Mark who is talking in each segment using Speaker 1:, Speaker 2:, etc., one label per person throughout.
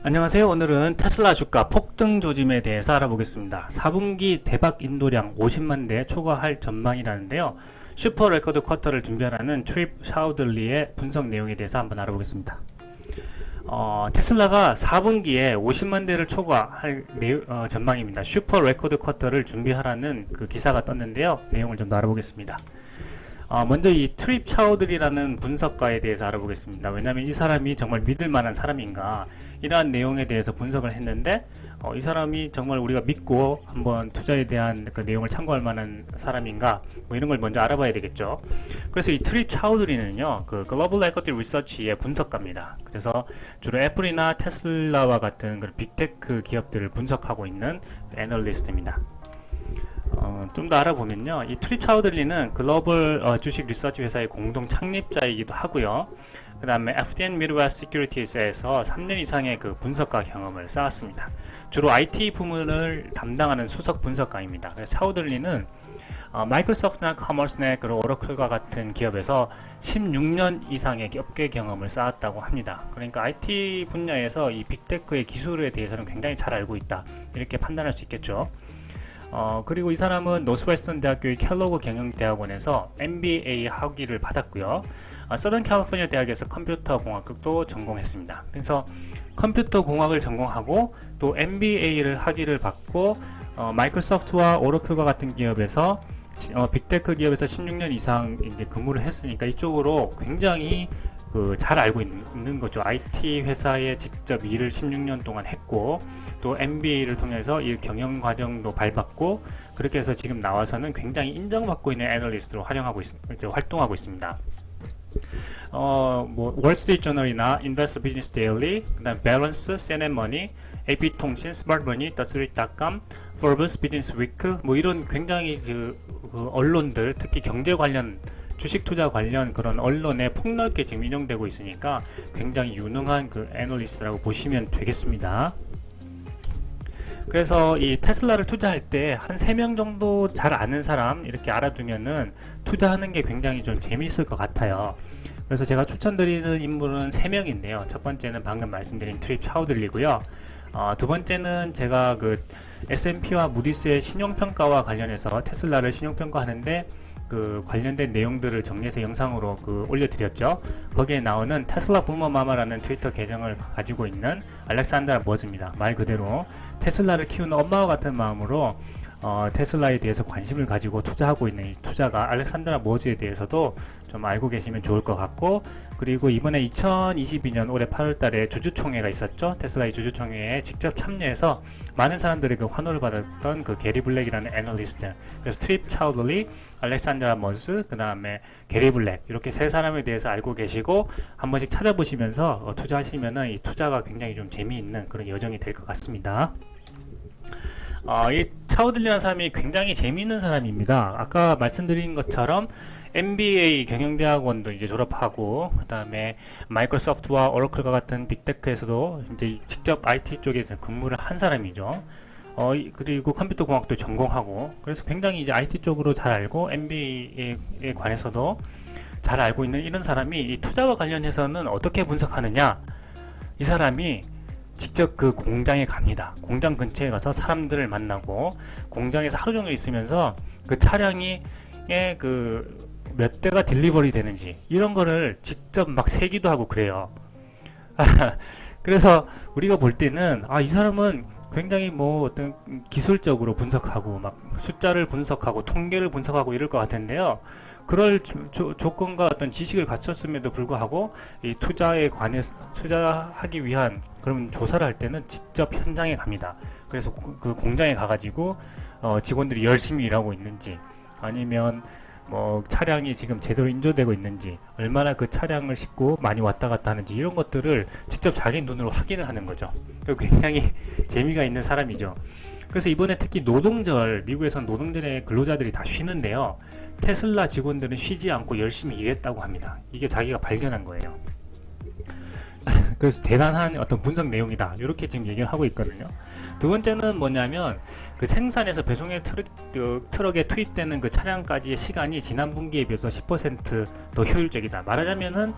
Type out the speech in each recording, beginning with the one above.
Speaker 1: 안녕하세요. 오늘은 테슬라 주가 폭등 조짐에 대해서 알아보겠습니다. 4분기 대박 인도량 50만 대 초과할 전망이라는데요. 슈퍼 레코드 쿼터를 준비하라는 트립 샤우들리의 분석 내용에 대해서 한번 알아보겠습니다. 테슬라가 4분기에 50만 대를 초과할 전망입니다. 슈퍼 레코드 쿼터를 준비하라는 그 기사가 떴는데요. 내용을 좀 더 알아보겠습니다. 먼저 이 트립 샤우들이라는 분석가에 대해서 알아보겠습니다. 왜냐하면 이 사람이 정말 믿을 만한 사람인가, 이러한 내용에 대해서 분석을 했는데 이 사람이 정말 우리가 믿고 한번 투자에 대한 그 내용을 참고할 만한 사람인가, 뭐 이런 걸 먼저 알아봐야 되겠죠. 그래서 이 트립 샤우들이는요, 그 글로벌 에쿼티 리서치의 분석가입니다. 그래서 주로 애플이나 테슬라와 같은 그런 빅테크 기업들을 분석하고 있는 애널리스트입니다. 좀 더 알아보면요, 이 트립 차우들리는 글로벌 주식 리서치 회사의 공동 창립자이기도 하고요. 그 다음에 FDN Midwest Securities에서 3년 이상의 그 분석가 경험을 쌓았습니다. 주로 IT 부문을 담당하는 수석 분석가입니다. 그래서 차우들리는 마이크로소프트나 커머스넷, 그리고 오라클과 같은 기업에서 16년 이상의 업계 경험을 쌓았다고 합니다. 그러니까 IT 분야에서 이 빅테크의 기술에 대해서는 굉장히 잘 알고 있다, 이렇게 판단할 수 있겠죠. 그리고 이 사람은 노스웨스턴 대학교의 켈로그 경영대학원에서 MBA 학위를 받았고요. 서던 캘리포니아 대학에서 컴퓨터 공학도 전공했습니다. 그래서 컴퓨터 공학을 전공하고 또 MBA를 학위를 받고 마이크로소프트와 오라클과 같은 기업에서 빅테크 기업에서 16년 이상 이제 근무를 했으니까 이쪽으로 굉장히 잘 알고 있는 거죠. IT 회사에 직접 일을 16년 동안 했고, 또 MBA를 통해서 이 경영 과정도 밟았고, 그렇게 해서 지금 나와서는 굉장히 인정받고 있는 애널리스트로 활동하고 있습니다. 월스트리트 저널이나 인베스터 비즈니스 데일리, 그다음 밸런스, CNN 머니, AP통신, 스마트머니, 더스트리트닷컴, 포브스 비즈니스 위크, 뭐 이런 굉장히 그 언론들, 특히 경제 관련, 주식 투자 관련 그런 언론에 폭넓게 지금 인용되고 있으니까 굉장히 유능한 그 애널리스트라고 보시면 되겠습니다. 그래서 이 테슬라를 투자할 때 한 3명 정도 잘 아는 사람 이렇게 알아두면은 투자하는 게 굉장히 좀 재미있을 것 같아요. 그래서 제가 추천드리는 인물은 3명인데요. 첫 번째는 방금 말씀드린 트립 차우들리고요. 두 번째는 제가 그 S&P와 무디스의 신용평가와 관련해서 테슬라를 신용평가하는데 그 관련된 내용들을 정리해서 영상으로 올려드렸죠. 거기에 나오는 테슬라 부머마마라는 트위터 계정을 가지고 있는 알렉산드라 머즈입니다. 말 그대로 테슬라를 키우는 엄마와 같은 마음으로 테슬라에 대해서 관심을 가지고 투자하고 있는 이 투자가 알렉산드라 머즈에 대해서도 좀 알고 계시면 좋을 것 같고, 그리고 이번에 2022년 올해 8월달에 주주총회가 있었죠. 테슬라의 주주총회에 직접 참여해서 많은 사람들이 그 환호를 받았던 그 게리 블랙이라는 애널리스트, 그래서 트립 차우들리, 알렉산드라 머즈, 그 다음에 게리 블랙, 이렇게 세 사람에 대해서 알고 계시고 한 번씩 찾아보시면서 투자하시면은 이 투자가 굉장히 좀 재미있는 그런 여정이 될 것 같습니다. 이 차우들리라는 사람이 굉장히 재미있는 사람입니다. 아까 말씀드린 것처럼 MBA 경영대학원도 이제 졸업하고, 그 다음에 마이크로소프트와 오라클과 같은 빅테크에서도 이제 직접 IT 쪽에서 근무를 한 사람이죠. 그리고 컴퓨터 공학도 전공하고, 그래서 굉장히 이제 IT 쪽으로 잘 알고 MBA에 관해서도 잘 알고 있는 이런 사람이 이 투자와 관련해서는 어떻게 분석하느냐, 이 사람이 직접 그 공장에 갑니다. 공장 근처에 가서 사람들을 만나고 공장에서 하루 종일 있으면서 그 차량이 몇 대가 딜리버리 되는지 이런 거를 직접 막 세기도 하고 그래요. 그래서 우리가 볼 때는 이 사람은 굉장히 뭐 어떤 기술적으로 분석하고 막 숫자를 분석하고 통계를 분석하고 이럴 것 같은데요. 그럴 조건과 어떤 지식을 갖췄음에도 불구하고 이 투자에 관해서 투자하기 위한 그런 조사를 할 때는 직접 현장에 갑니다. 그래서 그 공장에 가가지고 직원들이 열심히 일하고 있는지, 아니면 뭐 차량이 지금 제대로 인조되고 있는지, 얼마나 그 차량을 싣고 많이 왔다 갔다 하는지, 이런 것들을 직접 자기 눈으로 확인을 하는 거죠. 굉장히 재미가 있는 사람이죠. 그래서 이번에 특히 노동절, 미국에서는 노동절에 근로자들이 다 쉬는데요, 테슬라 직원들은 쉬지 않고 열심히 일했다고 합니다. 이게 자기가 발견한 거예요. 그래서 대단한 어떤 분석 내용이다, 이렇게 지금 얘기를 하고 있거든요. 두 번째는 뭐냐면 그 생산에서 배송의 트럭에 투입되는 그 차량까지의 시간이 지난 분기에 비해서 10% 더 효율적이다. 말하자면은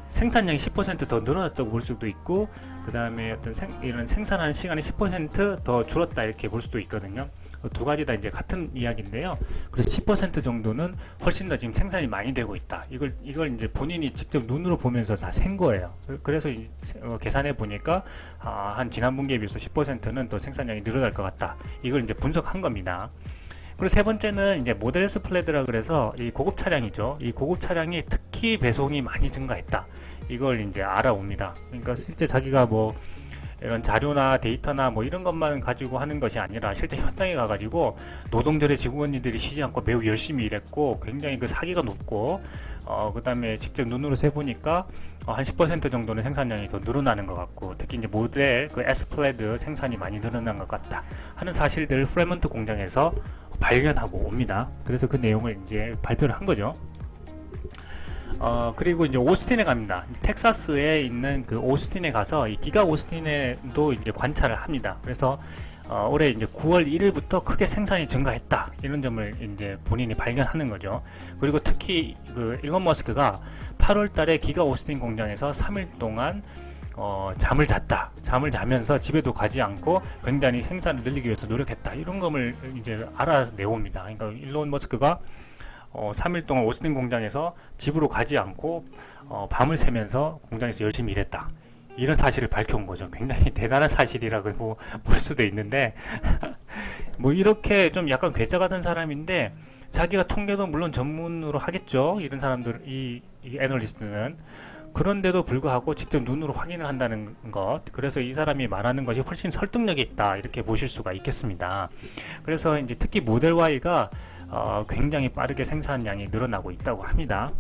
Speaker 1: 생산량이 10% 더 늘어났다고 볼 수도 있고, 그 다음에 어떤 이런 생산하는 시간이 10% 더 줄었다 이렇게 볼 수도 있거든요. 두 가지 다 이제 같은 이야기인데요. 그래서 10% 정도는 훨씬 더 지금 생산이 많이 되고 있다. 이걸 이제 본인이 직접 눈으로 보면서 다 센 거예요. 그래서 계산해 보니까 한 지난 분기에 비해서 10%는 더 생산량이 늘어날 것 같다. 이걸 이제 분석한 겁니다. 그리고 세 번째는 이제 모델 S 플레드라 그래서 이 고급 차량이죠. 이 고급 차량이 특히 배송이 많이 증가했다. 이걸 이제 알아옵니다. 그러니까 실제 자기가 뭐 이런 자료나 데이터나 뭐 이런 것만 가지고 하는 것이 아니라 실제 현장에 가가지고 노동절에 직원들이 쉬지 않고 매우 열심히 일했고 굉장히 그 사기가 높고 그 다음에 직접 눈으로 세보니까 한 10% 정도는 생산량이 더 늘어나는 것 같고, 특히 이제 모델 그 S플레드 생산이 많이 늘어난 것 같다 하는 사실들을 프레먼트 공장에서 발견하고 옵니다. 그래서 그 내용을 이제 발표를 한 거죠. 그리고 이제 오스틴에 갑니다. 텍사스에 있는 그 오스틴에 가서 이 기가 오스틴에도 이제 관찰을 합니다. 그래서 올해 이제 9월 1일부터 크게 생산이 증가했다. 이런 점을 이제 본인이 발견하는 거죠. 그리고 특히 그 일론 머스크가 8월 달에 기가 오스틴 공장에서 3일 동안 잠을 잤다. 잠을 자면서 집에도 가지 않고 굉장히 생산을 늘리기 위해서 노력했다. 이런 것을 이제 알아내옵니다. 그러니까 일론 머스크가 3일 동안 오스틴 공장에서 집으로 가지 않고 밤을 새면서 공장에서 열심히 일했다. 이런 사실을 밝혀온 거죠. 굉장히 대단한 사실이라고 볼 수도 있는데 뭐 이렇게 좀 약간 괴짜 같은 사람인데 자기가 통계도 물론 전문으로 하겠죠. 이런 사람들, 이 애널리스트는. 그런데도 불구하고 직접 눈으로 확인을 한다는 것, 그래서 이 사람이 말하는 것이 훨씬 설득력이 있다 이렇게 보실 수가 있겠습니다. 그래서 이제 특히 모델 Y가 굉장히 빠르게 생산량이 늘어나고 있다고 합니다.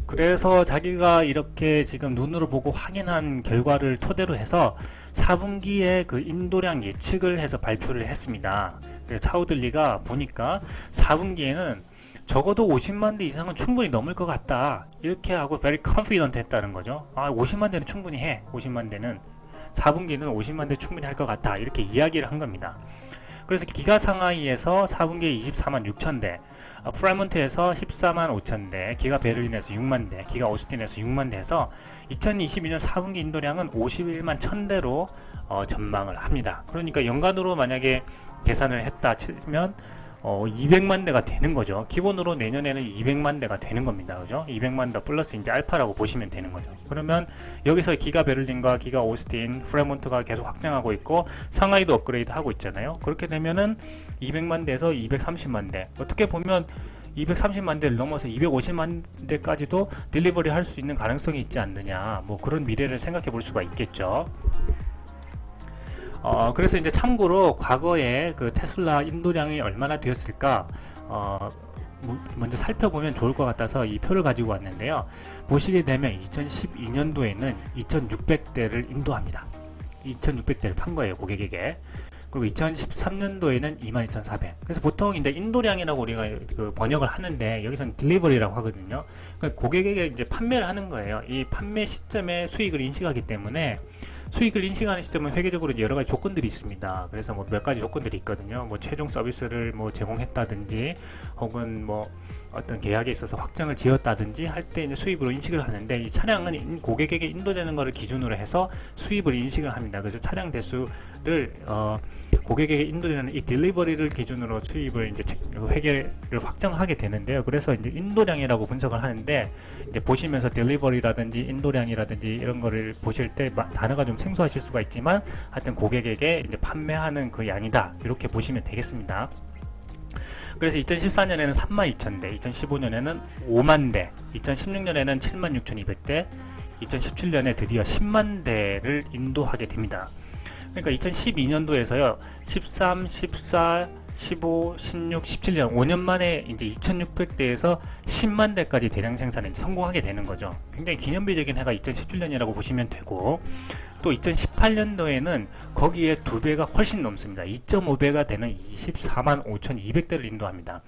Speaker 1: 그래서 자기가 이렇게 지금 눈으로 보고 확인한 결과를 토대로 해서 4분기에 그 인도량 예측을 해서 발표를 했습니다. 그래서 차우들리가 보니까 4분기에는 적어도 50만 대 이상은 충분히 넘을 것 같다. 이렇게 하고 very confident 했다는 거죠. 50만 대는 충분히 해. 50만 대는 4분기는 50만 대 충분히 할 것 같다. 이렇게 이야기를 한 겁니다. 그래서 기가 상하이에서 4분기에 24만 6천 대, 프라이먼트에서 14만 5천 대, 기가 베를린에서 6만 대, 기가 오스틴에서 6만 대에서 2022년 4분기 인도량은 51만 1천 대로 전망을 합니다. 그러니까 연간으로 만약에 계산을 했다 치면 200만 대가 되는 거죠. 기본으로 내년에는 200만 대가 되는 겁니다. 그죠? 200만 대 플러스 이제 알파라고 보시면 되는 거죠. 그러면 여기서 기가 베를린과 기가 오스틴, 프레몬트가 계속 확장하고 있고 상하이도 업그레이드 하고 있잖아요. 그렇게 되면은 200만 대에서 230만 대. 어떻게 보면 230만 대를 넘어서 250만 대까지도 딜리버리 할 수 있는 가능성이 있지 않느냐. 뭐 그런 미래를 생각해 볼 수가 있겠죠. 그래서 이제 참고로 과거에 그 테슬라 인도량이 얼마나 되었을까 먼저 살펴보면 좋을 것 같아서 이 표를 가지고 왔는데요. 보시게 되면 2012년도에는 2600대를 인도합니다. 2600대를 판 거예요, 고객에게. 그리고 2013년도에는 22400. 그래서 보통 이제 인도량이라고 우리가 그 번역을 하는데 여기서는 딜리버리라고 하거든요. 그러니까 고객에게 이제 판매를 하는 거예요. 이 판매 시점에 수익을 인식하기 때문에 수익을 인식하는 시점은 회계적으로 여러 가지 조건들이 있습니다. 그래서 뭐 몇 가지 조건들이 있거든요. 뭐 최종 서비스를 뭐 제공했다든지, 혹은 뭐 어떤 계약에 있어서 확정을 지었다든지 할 때 이제 수입으로 인식을 하는데, 이 차량은 고객에게 인도되는 것을 기준으로 해서 수입을 인식을 합니다. 그래서 차량 대수를 고객에게 인도되는 이 딜리버리를 기준으로 수입을 이제 회계를 확정하게 되는데요. 그래서 이제 인도량이라고 분석을 하는데, 이제 보시면서 딜리버리라든지 인도량이라든지 이런 거를 보실 때 단어가 좀 생소하실 수가 있지만 하여튼 고객에게 이제 판매하는 그 양이다, 이렇게 보시면 되겠습니다. 그래서 2014년에는 32,000대, 2015년에는 5만 대, 2016년에는 76,200대, 2017년에 드디어 10만 대를 인도하게 됩니다. 그러니까 2012년도에서요, 13, 14, 15, 16, 17년 5년 만에 이제 2,600대에서 10만 대까지 대량 생산에 성공하게 되는 거죠. 굉장히 기념비적인 해가 2017년이라고 보시면 되고, 또 2018년도에는 거기에 2배가 훨씬 넘습니다. 2.5배가 되는 24만 5,200대를 인도합니다.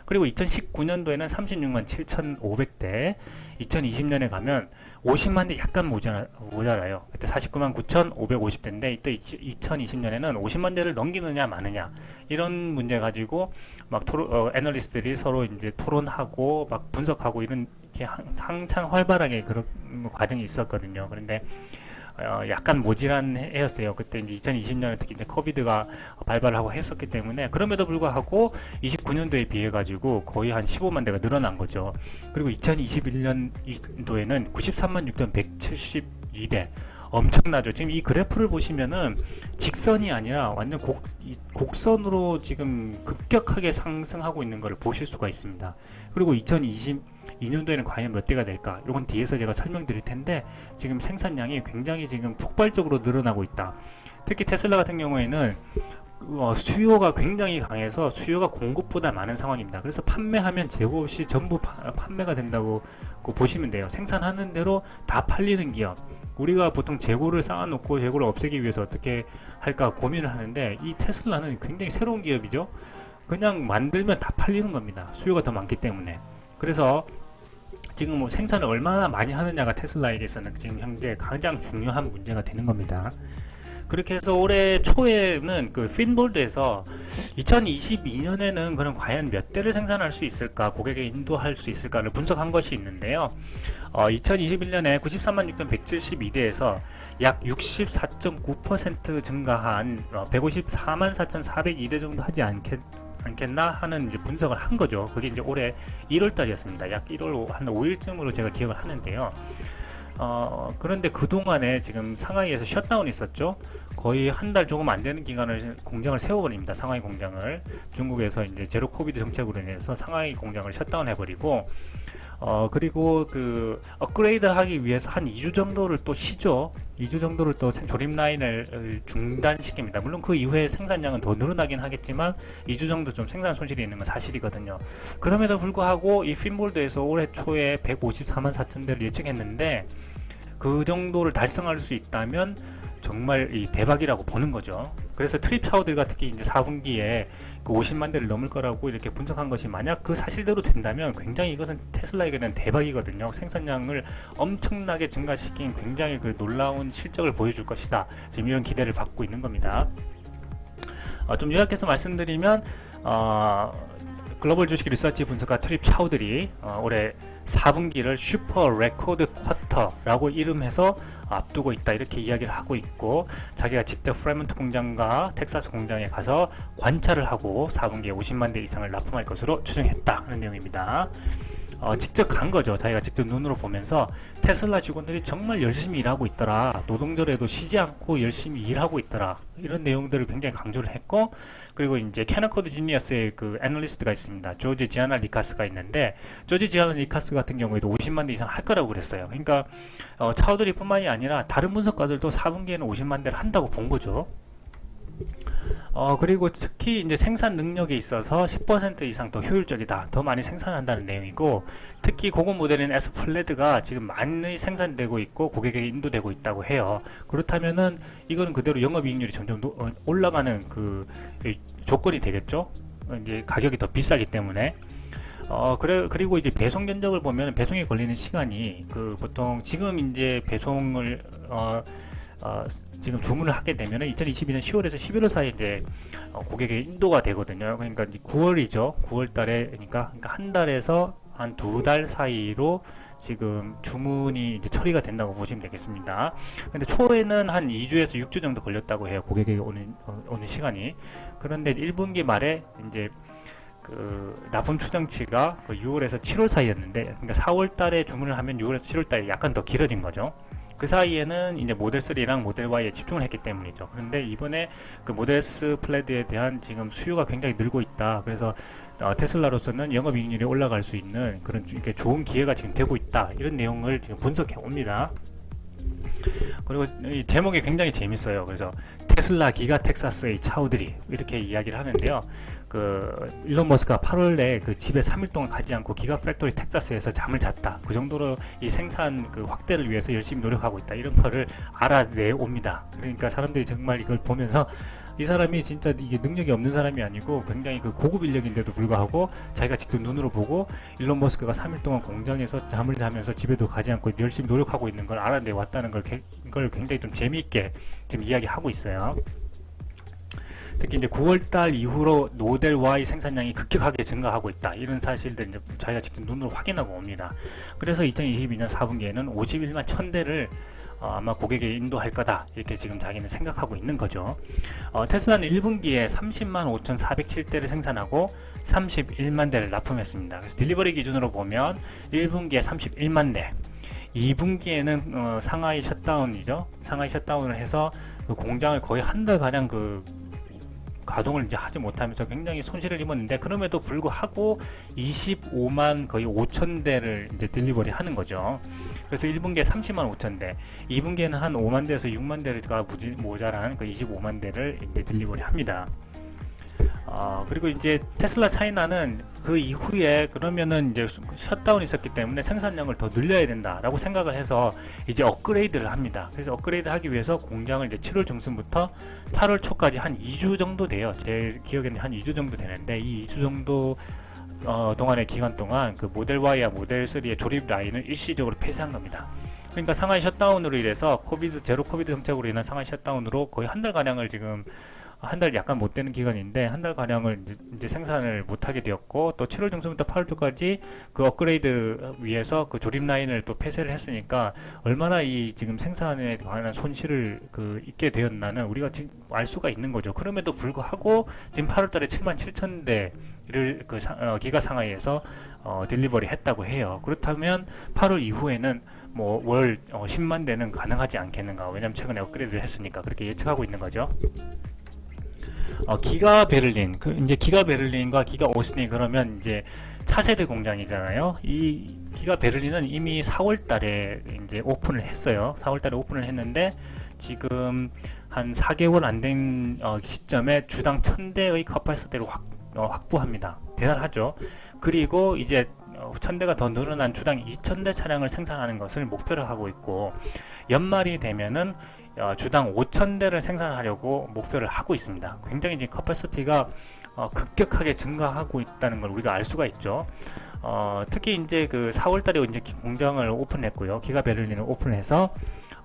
Speaker 1: 그리고 2019년도에는 36만 7,500대, 2020년에 가면 50만 대 약간 모자라요. 그때 49만 9,550대인데 또 2020년에는 50만 대를 넘기느냐 마느냐 이런 문제 가지고 막 애널리스트들이 서로 이제 토론하고 막 분석하고 이런 게 항상 활발하게 그런 과정이 있었거든요. 그런데 약간 모질한 해였어요. 그때 이제 2020년에 특히 이제 코비드가 발발을 하고 했었기 때문에, 그럼에도 불구하고 29년도에 비해 가지고 거의 한 15만 대가 늘어난 거죠. 그리고 2021년도에는 93만 6,172대, 엄청나죠. 지금 이 그래프를 보시면은 직선이 아니라 완전 곡선으로 지금 급격하게 상승하고 있는 것을 보실 수가 있습니다. 그리고 2022년도에는 과연 몇 대가 될까? 이건 뒤에서 제가 설명드릴 텐데, 지금 생산량이 굉장히 지금 폭발적으로 늘어나고 있다. 특히 테슬라 같은 경우에는 수요가 굉장히 강해서 수요가 공급보다 많은 상황입니다. 그래서 판매하면 재고 없이 전부 판매가 된다고 보시면 돼요. 생산하는 대로 다 팔리는 기업. 우리가 보통 재고를 쌓아놓고 재고를 없애기 위해서 어떻게 할까 고민을 하는데, 이 테슬라는 굉장히 새로운 기업이죠. 그냥 만들면 다 팔리는 겁니다. 수요가 더 많기 때문에. 그래서 지금 뭐 생산을 얼마나 많이 하느냐가 테슬라에게서는 지금 현재 가장 중요한 문제가 되는 겁니다. 그렇게 해서 올해 초에는 그 핀볼드에서 2022년에는 그럼 과연 몇 대를 생산할 수 있을까, 고객에 인도할 수 있을까를 분석한 것이 있는데요. 2021년에 93만 6,172대에서 약 64.9% 증가한 154만 4,402대 정도 하지 않겠나 하는 이제 분석을 한 거죠. 그게 이제 올해 1월 달이었습니다. 약 1월 한 5일쯤으로 제가 기억을 하는데요. 그런데 그동안에 지금 상하이에서 셧다운이 있었죠. 거의 한 달 조금 안 되는 기간을 공장을 세워버립니다. 상하이 공장을. 중국에서 이제 제로 코비드 정책으로 인해서 상하이 공장을 셧다운 해버리고, 그리고 그 업그레이드 하기 위해서 한 2주 정도를 또 쉬죠. 2주 정도를 또 조립 라인을 중단시킵니다. 물론 그 이후에 생산량은 더 늘어나긴 하겠지만 2주 정도 좀 생산 손실이 있는 건 사실이거든요. 그럼에도 불구하고 이 핀볼드에서 올해 초에 154만 4천 대를 예측했는데, 그 정도를 달성할 수 있다면 정말 이 대박이라고 보는 거죠. 그래서 트립 샤워들과 특히 이제 4분기에 그 50만 대를 넘을 거라고 이렇게 분석한 것이 만약 그 사실대로 된다면 굉장히 이것은 테슬라에게는 대박이거든요. 생산량을 엄청나게 증가시킨 굉장히 그 놀라운 실적을 보여줄 것이다. 지금 이런 기대를 받고 있는 겁니다. 좀 요약해서 말씀드리면, 글로벌 주식 리서치 분석가 트립 샤우들이 올해 4분기를 슈퍼 레코드 쿼터라고 이름해서 앞두고 있다, 이렇게 이야기를 하고 있고, 자기가 직접 프레먼트 공장과 텍사스 공장에 가서 관찰을 하고 4분기에 50만 대 이상을 납품할 것으로 추정했다 하는 내용입니다. 직접 간 거죠. 자기가 직접 눈으로 보면서 테슬라 직원들이 정말 열심히 일하고 있더라, 노동절에도 쉬지 않고 열심히 일하고 있더라, 이런 내용들을 굉장히 강조를 했고, 그리고 이제 캐너코드 지니어스의 그 애널리스트가 있습니다. 조지 지아나 리카스가 있는데, 조지 지아나 리카스 같은 경우에도 50만 대 이상 할 거라고 그랬어요. 그러니까 차우드리 뿐만이 아니라 다른 분석가들도 4분기에는 50만 대를 한다고 본 거죠. 그리고 특히 이제 생산 능력에 있어서 10% 이상 더 효율적이다, 더 많이 생산한다는 내용이고, 특히 고급 모델인 S 플레드가 지금 많이 생산되고 있고 고객에게 인도되고 있다고 해요. 그렇다면은 이거는 그대로 영업이익률이 점점 올라가는 그 조건이 되겠죠. 이제 가격이 더 비싸기 때문에. 그리고 이제 배송 견적을 보면 배송에 걸리는 시간이 보통 지금 이제 배송을 지금 주문을 하게 되면 2022년 10월에서 11월 사이에 이제 고객의 인도가 되거든요. 그러니까 이제 9월이죠. 9월 달에, 그러니까 한 달에서 한 2달 사이로 지금 주문이 이제 처리가 된다고 보시면 되겠습니다. 근데 초에는 한 2주에서 6주 정도 걸렸다고 해요. 고객에게 오는 시간이. 그런데 1분기 말에 이제 납품 추정치가 6월에서 7월 사이였는데, 그러니까 4월 달에 주문을 하면 6월에서 7월 달에 약간 더 길어진 거죠. 그 사이에는 이제 모델 3랑 모델 Y에 집중을 했기 때문이죠. 그런데 이번에 그 모델 S 플레드에 대한 지금 수요가 굉장히 늘고 있다. 그래서 테슬라로서는 영업이익률이 올라갈 수 있는 그런 이렇게 좋은 기회가 지금 되고 있다, 이런 내용을 지금 분석해 옵니다. 그리고 이 제목이 굉장히 재밌어요. 그래서 테슬라 기가 텍사스의 차우들이, 이렇게 이야기를 하는데요. 일론 머스크가 8월에 그 집에 3일 동안 가지 않고 기가 팩토리 텍사스에서 잠을 잤다. 그 정도로 이 생산 그 확대를 위해서 열심히 노력하고 있다. 이런 거를 알아내옵니다. 그러니까 사람들이 정말 이걸 보면서 이 사람이 진짜 이게 능력이 없는 사람이 아니고 굉장히 그 고급 인력인데도 불구하고 자기가 직접 눈으로 보고 일론 머스크가 3일 동안 공장에서 잠을 자면서 집에도 가지 않고 열심히 노력하고 있는 걸 알아내왔다는 걸 굉장히 좀 재미있게 지금 이야기하고 있어요. 특히 이제 9월달 이후로 모델 Y 생산량이 급격하게 증가하고 있다. 이런 사실들 이제 자기가 직접 눈으로 확인하고 옵니다. 그래서 2022년 4분기에는 51만 1000대를 아마 고객에 인도할 거다. 이렇게 지금 자기는 생각하고 있는 거죠. 테슬라는 1분기에 30만 5407대를 생산하고 31만 대를 납품했습니다. 그래서 딜리버리 기준으로 보면 1분기에 31만 대, 2분기에는 상하이 셧다운이죠. 상하이 셧다운을 해서 그 공장을 거의 한 달 가량 가동을 이제 하지 못하면서 굉장히 손실을 입었는데, 그럼에도 불구하고 25만 거의 5천 대를 이제 딜리버리 하는 거죠. 그래서 1분기에 30만 5천 대, 2분기에는 한 5만 대에서 6만 대가 모자란 그 25만 대를 이제 딜리버리 합니다. 그리고 이제 테슬라 차이나는 그 이후에 그러면은 이제 셧다운이 있었기 때문에 생산량을 더 늘려야 된다라고 생각을 해서 이제 업그레이드를 합니다. 그래서 업그레이드 하기 위해서 공장을 이제 7월 중순부터 8월 초까지 한 2주 정도 돼요. 제 기억에는 한 2주 정도 되는데, 이 2주 정도 동안의 기간 동안 그 모델 Y와 모델 3의 조립 라인을 일시적으로 폐쇄한 겁니다. 그러니까 상하이 셧다운으로 인해서 제로 코비드 정책으로 인한 상하이 셧다운으로 거의 한 달 가량을 지금, 한 달 약간 못 되는 기간인데 한 달 가량을 이제 생산을 못하게 되었고, 또 7월 중순부터 8월 초까지 그 업그레이드 위해서 그 조립 라인을 또 폐쇄를 했으니까 얼마나 이 지금 생산에 관한 손실을 입게 되었나는 우리가 지금 알 수가 있는 거죠. 그럼에도 불구하고 지금 8월달에 7만 7천 대를 기가 상하이에서 딜리버리 했다고 해요. 그렇다면 8월 이후에는 뭐 월 10만 대는 가능하지 않겠는가? 왜냐면 최근에 업그레이드를 했으니까 그렇게 예측하고 있는 거죠. 기가 베를린, 이제 기가 베를린과 기가 오스틴, 그러면 이제 차세대 공장이잖아요. 이 기가 베를린은 이미 4월달에 이제 오픈을 했어요. 4월달에 오픈을 했는데 지금 한 4개월 안 된 시점에 주당 1000대의 커패시티를 확보합니다. 대단하죠. 그리고 이제 1000대가 더 늘어난 주당 2000대 차량을 생산하는 것을 목표로 하고 있고, 연말이 되면은 주당 5000대를 생산하려고 목표를 하고 있습니다. 굉장히 지금 커패시티가 급격하게 증가하고 있다는 걸 우리가 알 수가 있죠. 특히 이제 그 4월달에 이제 공장을 오픈했고요. 기가 베를린을 오픈해서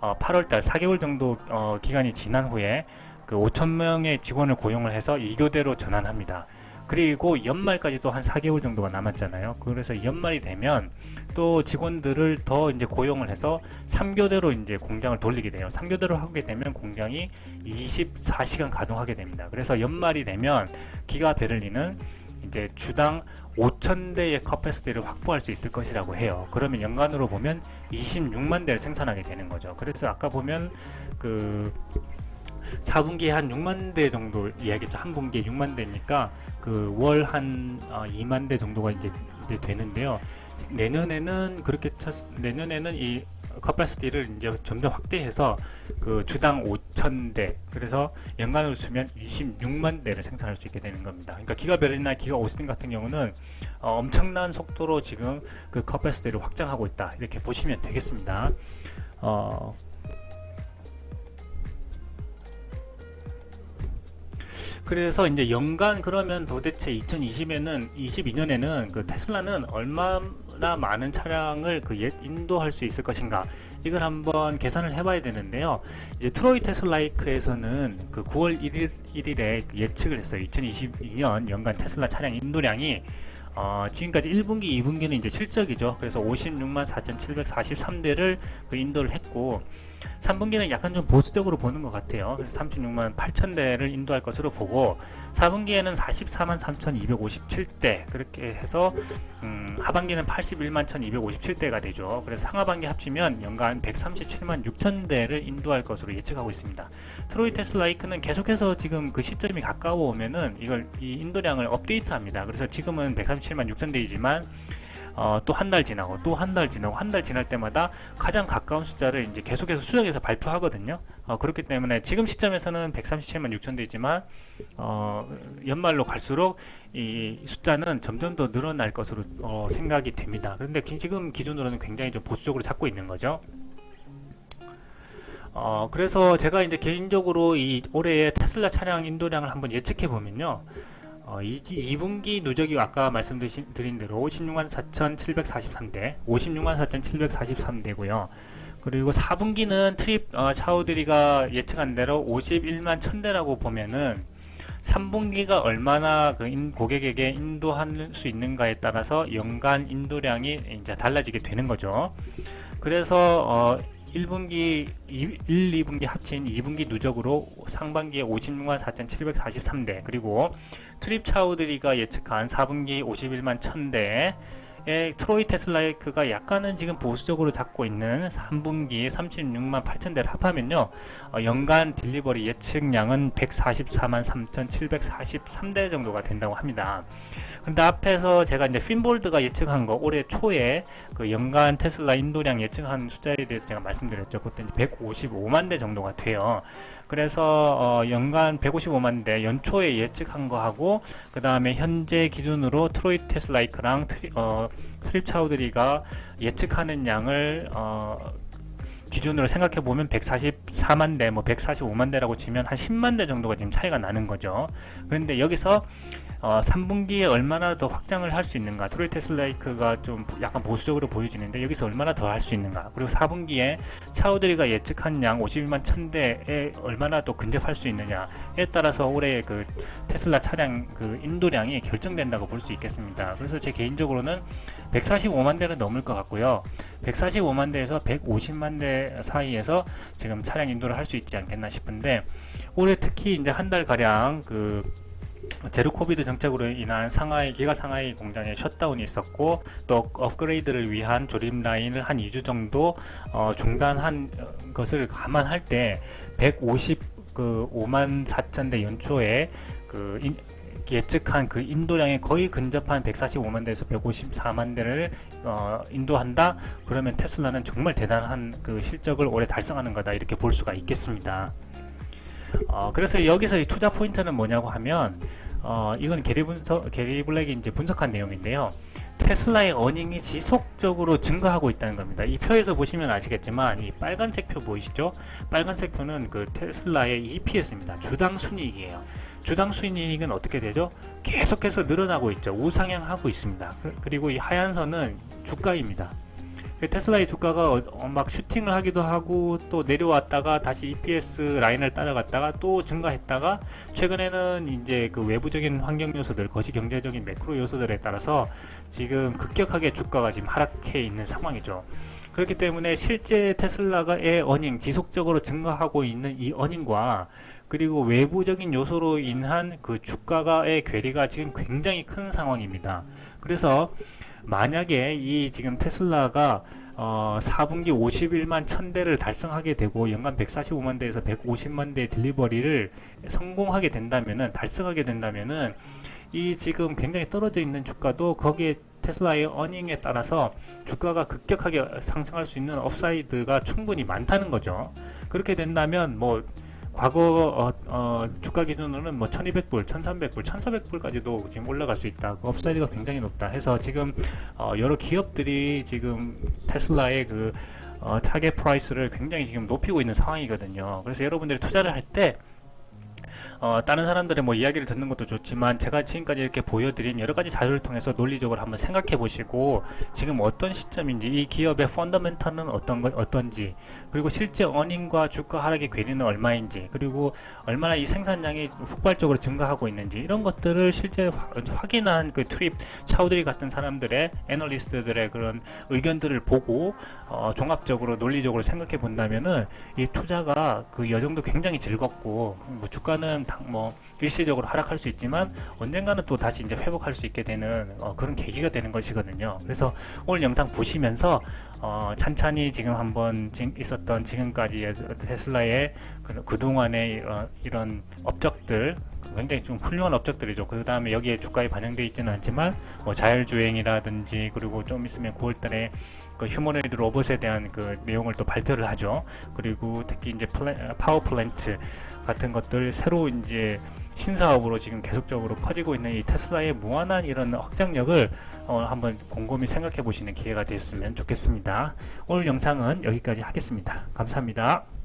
Speaker 1: 8월달 4개월 정도 기간이 지난 후에 그 5,000명의 직원을 고용을 해서 2교대로 전환합니다. 그리고 연말까지 또 한 4개월 정도가 남았잖아요. 그래서 연말이 되면 또 직원들을 더 이제 고용을 해서 3교대로 이제 공장을 돌리게 돼요. 3교대로 하게 되면 공장이 24시간 가동하게 됩니다. 그래서 연말이 되면 기가 베를린은 이제 주당 5,000대의 커패시티를 확보할 수 있을 것이라고 해요. 그러면 연간으로 보면 26만 대를 생산하게 되는 거죠. 그래서 아까 보면 4분기에 한 6만 대 정도 이야기했죠. 한 분기에 6만 대니까 그 월 한 2만 대 정도가 이제 되는데요. 내년에는 내년에는 이 커패시티를 이제 점점 확대해서 그 주당 5,000대, 그래서 연간으로 치면 26만 대를 생산할 수 있게 되는 겁니다. 그러니까 기가 베를린이나 기가 오스틴 같은 경우는 엄청난 속도로 지금 그 커패시티를 확장하고 있다, 이렇게 보시면 되겠습니다. 그래서 이제 연간, 그러면 도대체 2022년에는 그 테슬라는 얼마나 많은 차량을 인도할 수 있을 것인가, 이걸 한번 계산을 해봐야 되는데요. 이제 트로이 테슬라이크에서는 그 9월 1일에 예측을 했어요. 2022년 연간 테슬라 차량 인도량이 지금까지 1분기, 2분기는 이제 실적이죠. 그래서 56만 4,743대를 인도를 했고, 3분기는 약간 좀 보수적으로 보는 것 같아요. 그래서 36만 8천대를 인도할 것으로 보고, 4분기에는 44만 3,257대, 그렇게 해서 하반기는 81만 1,257대가 되죠. 그래서 상하반기 합치면 연간 137만 6천대를 인도할 것으로 예측하고 있습니다. 트로이 테슬라이크는 계속해서 지금 그 시점이 가까워 오면은 이 인도량을 업데이트합니다. 그래서 지금은 137만 6천대이지만 또 한 달 지나고 또 한 달 지나고 한 달 지날 때마다 가장 가까운 숫자를 이제 계속해서 수정해서 발표하거든요. 그렇기 때문에 지금 시점에서는 137만 6천 대이지만 연말로 갈수록 이 숫자는 점점 더 늘어날 것으로 생각이 됩니다. 그런데 지금 기준으로는 굉장히 좀 보수적으로 잡고 있는 거죠. 그래서 제가 이제 개인적으로 이 올해의 테슬라 차량 인도량을 한번 예측해 보면요. 2분기 누적이 아까 말씀드린 대로 56만 4,743대, 56만 4,743대고요. 그리고 4분기는 트립 차우드리가 예측한 대로 51만 1000대라고 보면은 3분기가 얼마나 그 고객에게 인도할 수 있는가에 따라서 연간 인도량이 이제 달라지게 되는 거죠. 그래서 1분기, 1, 2분기 합친 2분기 누적으로 상반기에 56만 4,743대, 그리고 트립 차우드리가 예측한 4분기 51만 1000대, 트로이 테슬라이크가 약간은 지금 보수적으로 잡고 있는 3분기 36만 8천대를 합하면요, 연간 딜리버리 예측량은 144만 3,743대 정도가 된다고 합니다. 근데 앞에서 제가 이제 핀볼드가 예측한 거 올해 초에 그 연간 테슬라 인도량 예측한 숫자에 대해서 제가 말씀드렸죠. 그때 이제 155만 대 정도가 돼요. 그래서 연간 155만 대 연초에 예측한 거하고, 그 다음에 현재 기준으로 트로이 테슬라이크랑 트립 차우드리가 예측하는 양을 기준으로 생각해 보면 144만 대, 뭐 145만 대라고 치면 한 10만 대 정도가 지금 차이가 나는 거죠. 그런데 여기서 3분기에 얼마나 더 확장을 할 수 있는가, 트로이 테슬라이크가 좀 약간 보수적으로 보여지는데 여기서 얼마나 더 할 수 있는가, 그리고 4분기에 차우드리가 예측한 양 52만 1000대에 얼마나 또 근접할 수 있느냐에 따라서 올해 그 테슬라 차량 그 인도량이 결정된다고 볼 수 있겠습니다. 그래서 제 개인적으로는 145만 대는 넘을 것 같고요. 145만 대에서 150만 대 사이에서 지금 차량 인도를 할 수 있지 않겠나 싶은데, 올해 특히 이제 한 달 가량 그 제로 코비드 정책으로 인한 기가 상하이 공장에 셧다운이 있었고, 또 업그레이드를 위한 조립 라인을 한 2주 정도 중단한 것을 감안할 때 155만 4천 대 연초에 예측한 그 인도량에 거의 근접한 145만 대에서 154만 대를 인도한다. 그러면 테슬라는 정말 대단한 그 실적을 올해 달성하는 거다, 이렇게 볼 수가 있겠습니다. 그래서 여기서 이 투자 포인트는 뭐냐고 하면, 이건 게리 블랙이 이제 분석한 내용인데요. 테슬라의 어닝이 지속적으로 증가하고 있다는 겁니다. 이 표에서 보시면 아시겠지만 이 빨간색 표 보이시죠? 빨간색 표는 그 테슬라의 EPS입니다. 주당 순이익이에요. 주당 순이익은 어떻게 되죠? 계속해서 늘어나고 있죠. 우상향하고 있습니다. 그리고 이 하얀 선은 주가입니다. 테슬라의 주가가 막 슈팅을 하기도 하고 또 내려왔다가 다시 EPS 라인을 따라갔다가 또 증가했다가, 최근에는 이제 그 외부적인 환경 요소들, 거시 경제적인 매크로 요소들에 따라서 지금 급격하게 주가가 지금 하락해 있는 상황이죠. 그렇기 때문에 실제 테슬라의 어닝, 지속적으로 증가하고 있는 이 어닝과 그리고 외부적인 요소로 인한 그 주가의 괴리가 지금 굉장히 큰 상황입니다. 그래서 만약에 이 지금 테슬라가 4분기 51만 1000대를 달성하게 되고 연간 145만 대에서 150만 대 딜리버리를 성공하게 된다면은, 달성하게 된다면은, 이 지금 굉장히 떨어져 있는 주가도 거기에 테슬라의 어닝에 따라서 주가가 급격하게 상승할 수 있는 업사이드가 충분히 많다는 거죠. 그렇게 된다면 뭐 과거 주가 기준으로는 뭐 1200불, 1300불, 1400불까지도 지금 올라갈 수 있다. 그 업사이드가 굉장히 높다 해서 지금 여러 기업들이 지금 테슬라의 그 타겟 프라이스를 굉장히 지금 높이고 있는 상황이거든요. 그래서 여러분들이 투자를 할 때 다른 사람들의 뭐 이야기를 듣는 것도 좋지만, 제가 지금까지 이렇게 보여드린 여러 가지 자료를 통해서 논리적으로 한번 생각해 보시고, 지금 어떤 시점인지, 이 기업의 펀더멘털은 어떤지, 그리고 실제 어닝과 주가 하락의 괴리는 얼마인지, 그리고 얼마나 이 생산량이 폭발적으로 증가하고 있는지, 이런 것들을 실제 확인한 그 트립 차우드리 같은 사람들의, 애널리스트들의 그런 의견들을 보고 종합적으로 논리적으로 생각해 본다면은 이 투자가 그 여정도 굉장히 즐겁고, 뭐 주가는 뭐 일시적으로 하락할 수 있지만 언젠가는 또 다시 이제 회복할 수 있게 되는 그런 계기가 되는 것이거든요. 그래서 오늘 영상 보시면서 찬찬히 지금 한번 있었던 지금까지의 테슬라의 그동안의 이런 업적들, 굉장히 좀 훌륭한 업적들이죠. 그 다음에 여기에 주가에 반영되어 있지는 않지만 뭐 자율주행이라든지, 그리고 좀 있으면 9월달에 그 휴머노이드 로봇에 대한 그 내용을 또 발표를 하죠. 그리고 특히 이제 파워 플랜트 같은 것들 새로 이제 신사업으로 지금 계속적으로 커지고 있는 이 테슬라의 무한한 이런 확장력을 한번 곰곰이 생각해 보시는 기회가 됐으면 좋겠습니다. 오늘 영상은 여기까지 하겠습니다. 감사합니다.